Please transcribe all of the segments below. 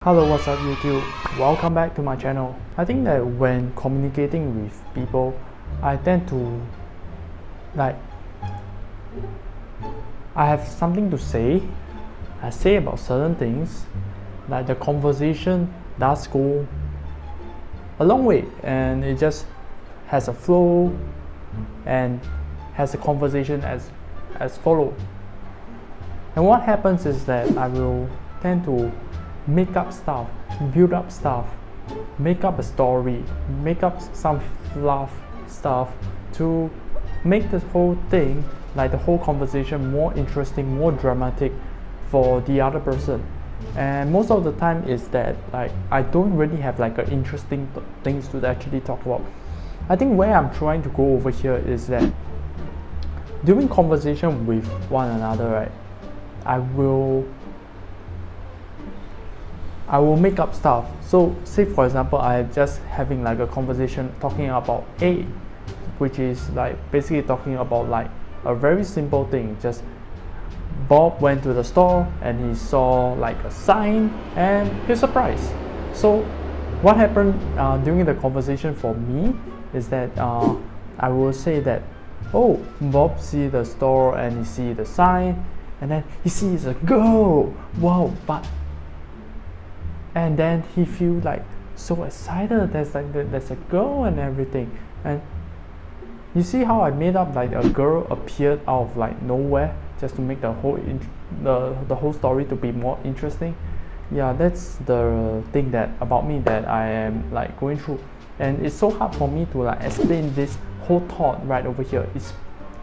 Hello, what's up YouTube? Welcome back to my channel. I think that when communicating with people, I tend to I have something to say. I say about certain things, like the conversation does go a long way and it just has a flow and has a conversation as follow. And what happens is that I will tend to make up stuff, build up stuff, make up a story, make up some fluff stuff to make this whole thing, like the whole conversation, more interesting, more dramatic for the other person. And most of the time is that like I don't really have like a interesting things to actually talk about. I think where I'm trying to go over here is that during conversation with one another, right, I will make up stuff. So say for example, I'm just having like a conversation talking about A, which is like basically talking about like a very simple thing. Just Bob went to the store and he saw like a sign and he's surprised. So what happened during the conversation for me is that I will say that, oh, Bob see the store and he see the sign and then he sees a girl. Wow, and then he feels like so excited. There's a girl and everything. And you see how I made up like a girl appeared out of like nowhere just to make the whole story to be more interesting. Yeah, that's the thing that about me that I am like going through, and it's so hard for me to like explain this whole thought right over here.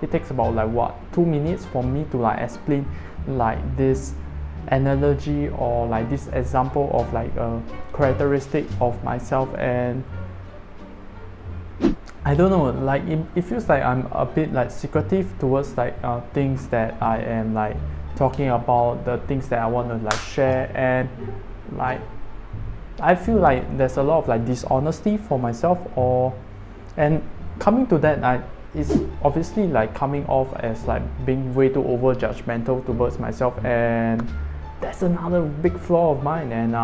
It takes about like what 2 minutes for me to like explain like this analogy or like this example of like a characteristic of myself. And I don't know, like it feels like I'm a bit like secretive towards like things that I am like talking about, the things that I want to like share. And like I feel like there's a lot of like dishonesty for myself, and coming to that, it's obviously like coming off as like being way too over judgmental towards myself, and that's another big flaw of mine. And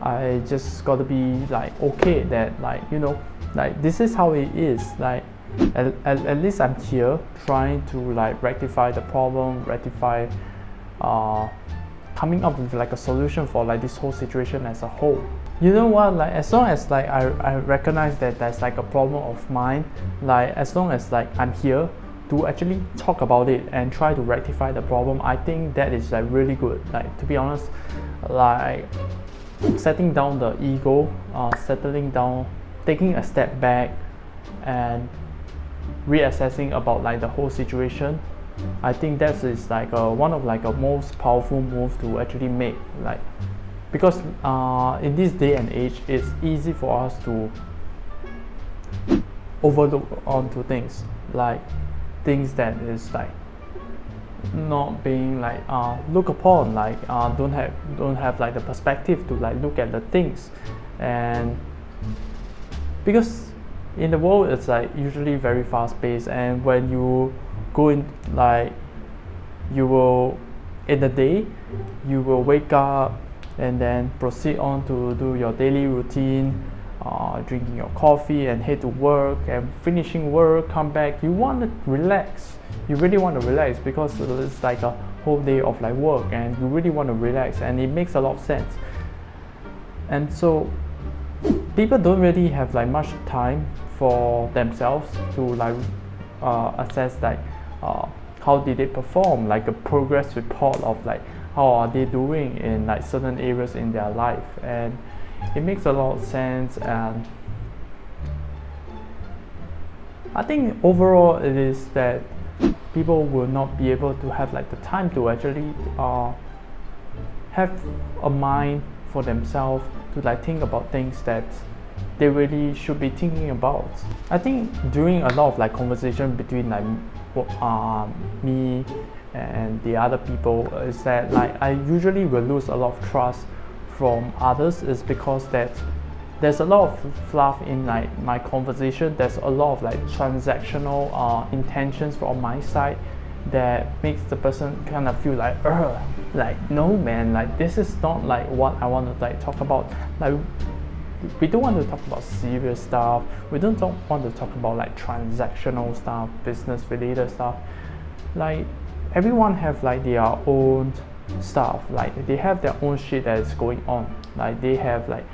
I just gotta be like okay that like, you know, like this is how it is. Like at least I'm here trying to like rectify the problem, coming up with like a solution for like this whole situation as a whole. You know what, like as long as like I recognize that there's like a problem of mine, like as long as like I'm here to actually talk about it and try to rectify the problem, I think that is like really good. Like to be honest, like setting down the ego, settling down, taking a step back and reassessing about like the whole situation, I think that is like one of like a most powerful move to actually make. Like because in this day and age, it's easy for us to overlook onto things, like things that is like not being like look upon, like don't have like the perspective to like look at the things. And because in the world it's like usually very fast paced, and when you go in like you will in the day you will wake up and then proceed on to do your daily routine, drinking your coffee and head to work, and finishing work, come back, you want to relax. You really want to relax because it's like a whole day of like work and you really want to relax, and it makes a lot of sense. And so people don't really have like much time for themselves to like assess like how did they perform, like a progress report of like how are they doing in like certain areas in their life. And it makes a lot of sense. And I think overall it is that people will not be able to have like the time to actually have a mind for themselves to like think about things that they really should be thinking about. I think during a lot of like conversation between like me and the other people is that like I usually will lose a lot of trust from others, is because that there's a lot of fluff in like my conversation. There's a lot of like transactional intentions from my side that makes the person kind of feel like like, no man, like this is not like what I want to like talk about. Like, we don't want to talk about serious stuff. We don't want to talk about like transactional stuff, business related stuff. Like, everyone have like their own stuff. Like, they have their own shit that is going on. Like, they have like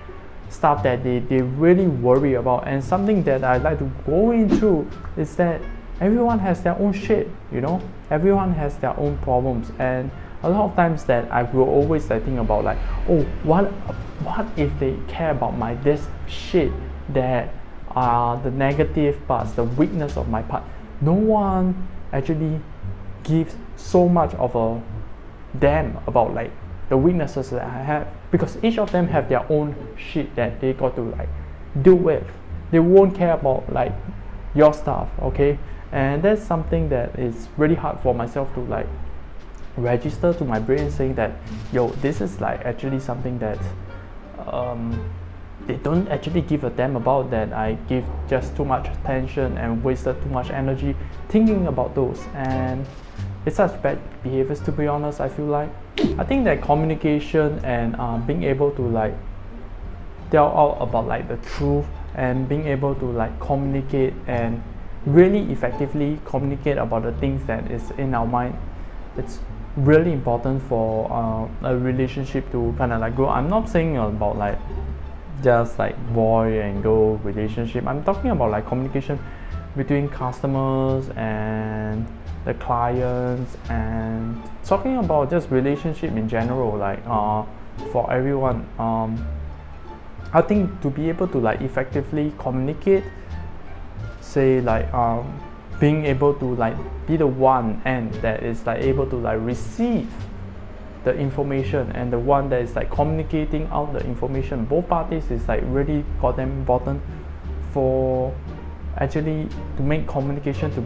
stuff that they really worry about. And something that I like to go into is that everyone has their own shit, you know. Everyone has their own problems, and a lot of times that I will always like think about like, oh, what if they care about my this shit that are the negative parts, the weakness of my part. No one actually gives so much of a damn about like the weaknesses that I have, because each of them have their own shit that they got to like deal with. They won't care about like your stuff, okay? And that's something that is really hard for myself to like register to my brain, saying that, yo, this is like actually something that they don't actually give a damn about, that I give just too much attention and wasted too much energy thinking about those. And it's such bad behaviors, to be honest. I feel like, I think that communication and being able to like tell out about like the truth, and being able to like communicate and really effectively communicate about the things that is in our mind, it's really important for a relationship to kind of like grow. I'm not saying about like just like boy and girl relationship. I'm talking about like communication between customers and the clients, and talking about just relationship in general, like for everyone. I think to be able to like effectively communicate, say like being able to like be the one and that is like able to like receive the information, and the one that is like communicating out the information, both parties is like really goddamn important for actually to make communication to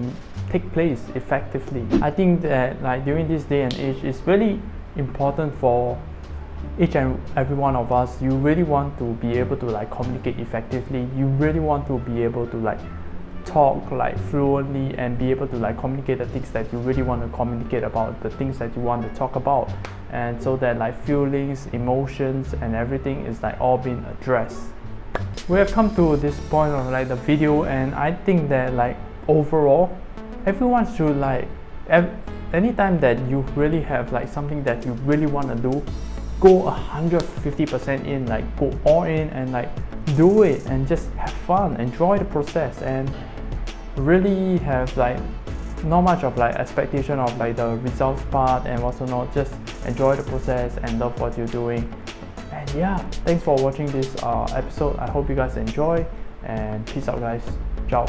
take place effectively. I think that like during this day and age, it's really important for each and every one of us. You really want to be able to like communicate effectively. You really want to be able to like talk like fluently and be able to like communicate the things that you really want to communicate about, the things that you want to talk about, and so that like feelings, emotions and everything is like all being addressed. We have come to this point of like the video, and I think that like overall everyone should like anytime that you really have like something that you really want to do, go 150% in, like go all in and like do it and just have fun, enjoy the process, and really have like not much of like expectation of like the results part, and also not just enjoy the process and love what you're doing. And yeah, thanks for watching this episode. I hope you guys enjoy, and peace out guys. Ciao.